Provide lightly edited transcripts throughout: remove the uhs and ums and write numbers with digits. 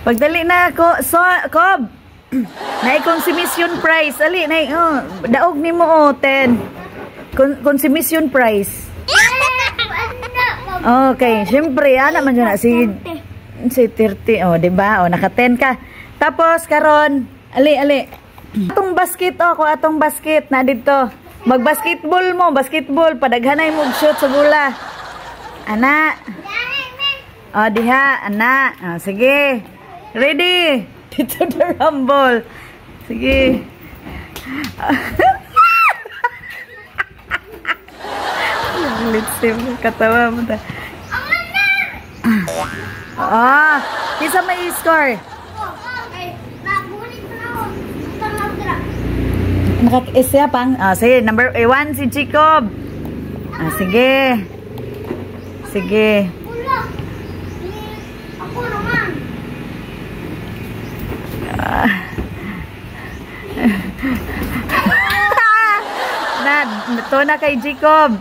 Pagdali na ko, Kob. Na consumption price. Ali, na daog ni mo 10. Consumption price. Okay, syempre, man yun na si 30. Oh, diba? Oh, naka 10 ka. Tapos, karon, ali. Atong basket, atong basket na dito. Mag-basketball mo, basketball. Padaghanay mo shoot sa bola. Ana. Oh, diha, ana. Oh, sige. Ready? Dito the rumble. Sige. Let's see, katawa mo ta. Kisa may score. Nakak-isya pang. Sige, number 1 si Jacob. Sige. Sige. Ako naman. Ito na kay Jacob.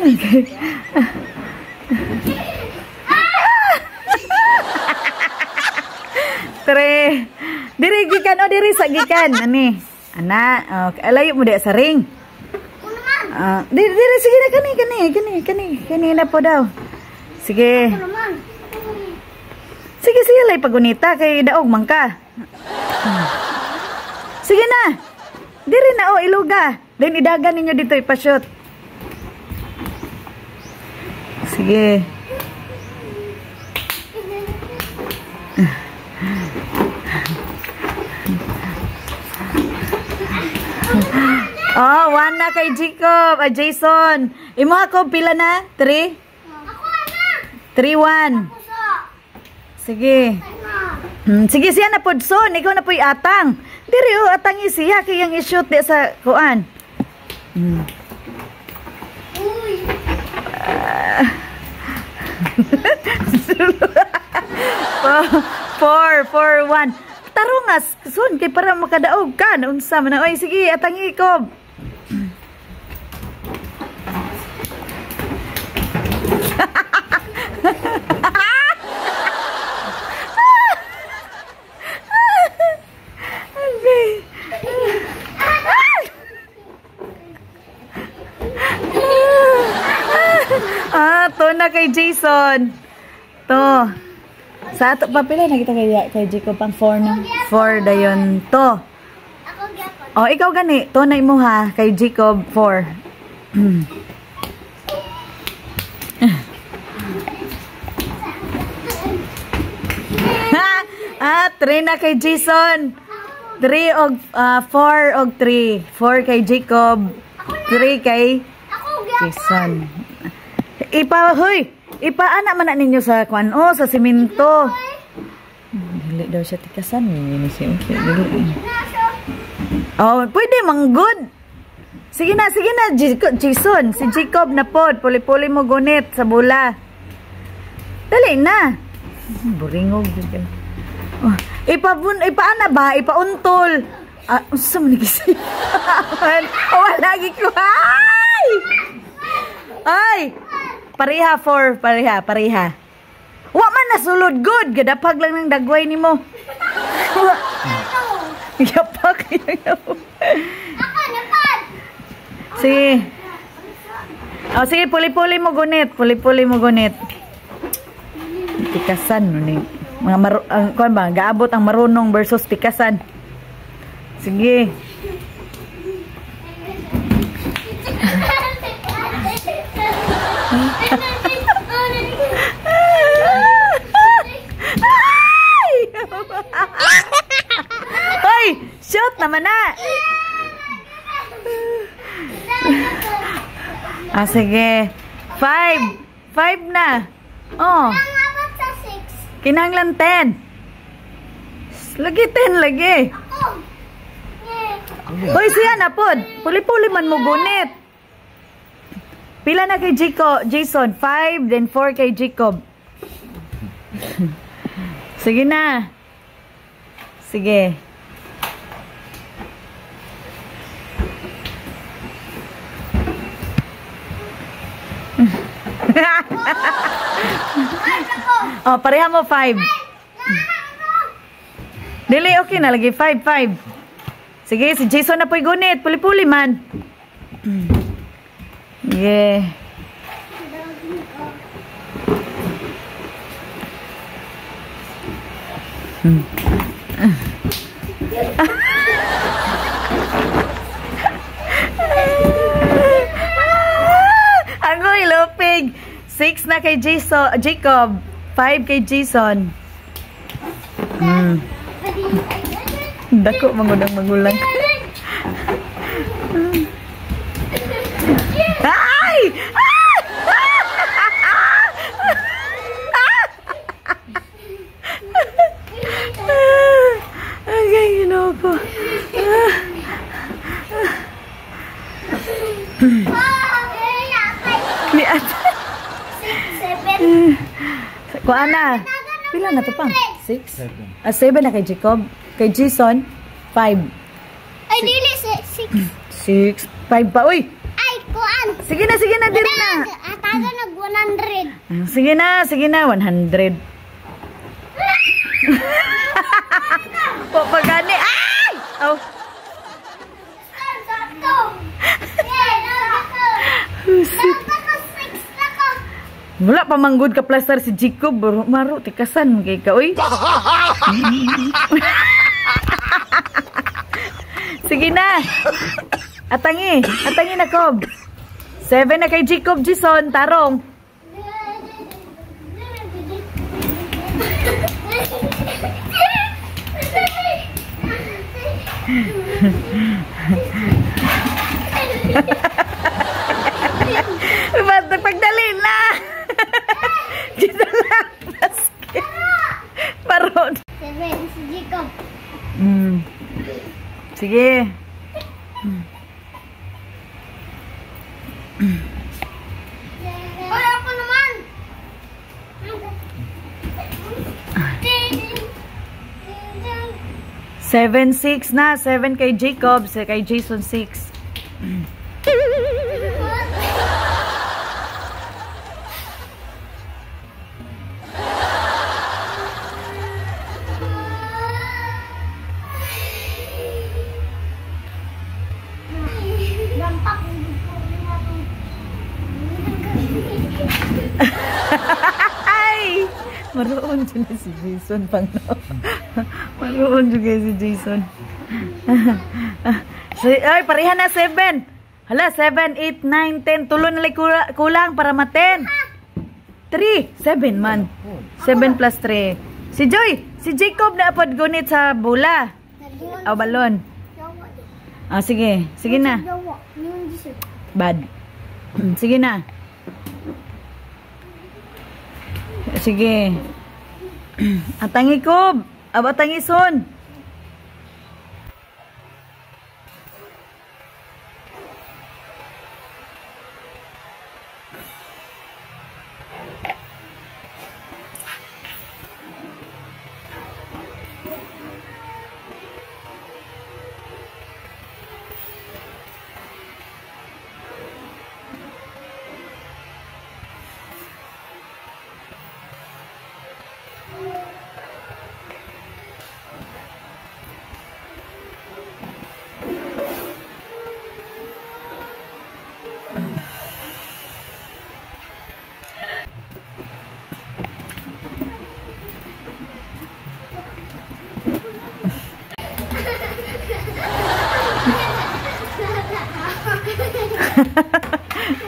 Okay. Tre. Diri gikan diri sa gikan ani. Ana, okay. Alayo mo di sa ring. Diri sige na kani na po daw. Sige. Sige lay pagunita kay daog man ka. Sige na. Diri na iluga. Then idagan ninyo dito ipashoot. Sige. Oh, 1 na kay Jacob. Jason. Imo ako pila na? 3? Ako na. 3-1. Sige. Sige siya na pod son. Ikaw na po'y atang. Diri atangi siya kayang i-shoot di sa kuan. Uy. 4-1. Taro nga, son, kay para makadaog ka. Naunsa man na. Oy, sige, atangi ko. To na kay Jason. To. Sa ato papila na kita kay Jacob pang 4 na. 4 dayon to. Ako gyapon. Oh, ikaw gani. To na imo ha kay Jacob 4. Ha? 3 na kay Jason. 3 og 4 og 3. 4 kay Jacob. 3 kay Jason. Ipaana man na ninyo sa kwan sa simento. Dili daw siya tikasan ni si Oh, pwede manggod. Sige na Jason, si Jacob na pod, puli-puli mo gunit sa bula. Dali na. Buringog gyud. Oh, ipaana ba? Ipauntol. Unsa man gisi? Wala gi ko. Ay! Pareha 4, pareha. Wa man nasulod good, gadapag lang ng dagway nimo. Yapak. Ako naman. Sige. Sige, puli-puli mo gunit. Tikasan no ni. Mga kuan ba, gaabot ang marunong versus tikasan. Sige. Hoy, shoot naman na. Sige. 5 na. Oh. Nangabot sa 6. Kinahanglan 10. Lagi 10 lagi. Hoy, siya na pod. Puli-puli man mo gunit. Pila na kay Jason? 5, then 4 kay Jacob. Sige na. Sige. Oh, pareha mo 5. Dili, okay na. Lagi 5, 5. Sige, si Jason na po'y gunit. Puli-puli man. Yeah. Agoy, lupig. 6 na kay Jacob. 5 kay Jason. Dako, magulang. Ay! Okay, ginoo ko. Liat. 7. Kuan na. Pila na to pang? 6? 7 na kay Jacob. Kay Jason, 5. Ay, dili, 6. 6. 5 pa. Uy! Ay, kuan. Sige na, diri na. Ataga nag 100. Sige na, 100. Papagani. Ay! Oh. Wala pa manggod ka plaster si Jacob. Maro, tikasan kay ka. Uy. Sige na. Atangi na, Cob. 7 na kay Jacob, Jason, tarong. Pagdali na. Dito lang. Parod. 7 si Jacob. Sige. Hoy, ako naman. 7-6 na. 7 kay Jacob. Kay Jason 6. Ay! Maroon dyan si Jason pang no. Maroon juga si Jason. Ay, pareha na 7. Hala, 7, 8, 9, 10. Tulo na kulang para ma-10. 3. 7 man. 7 plus 3. Si Joy, si Jacob na apod gunit sa bola. O balon. Ah, sige. Sige na. Bad. Sige na. Sige. Atangi ko. Abatangi son.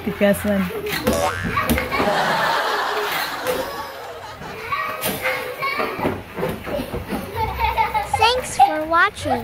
Tikasan. Thanks for watching.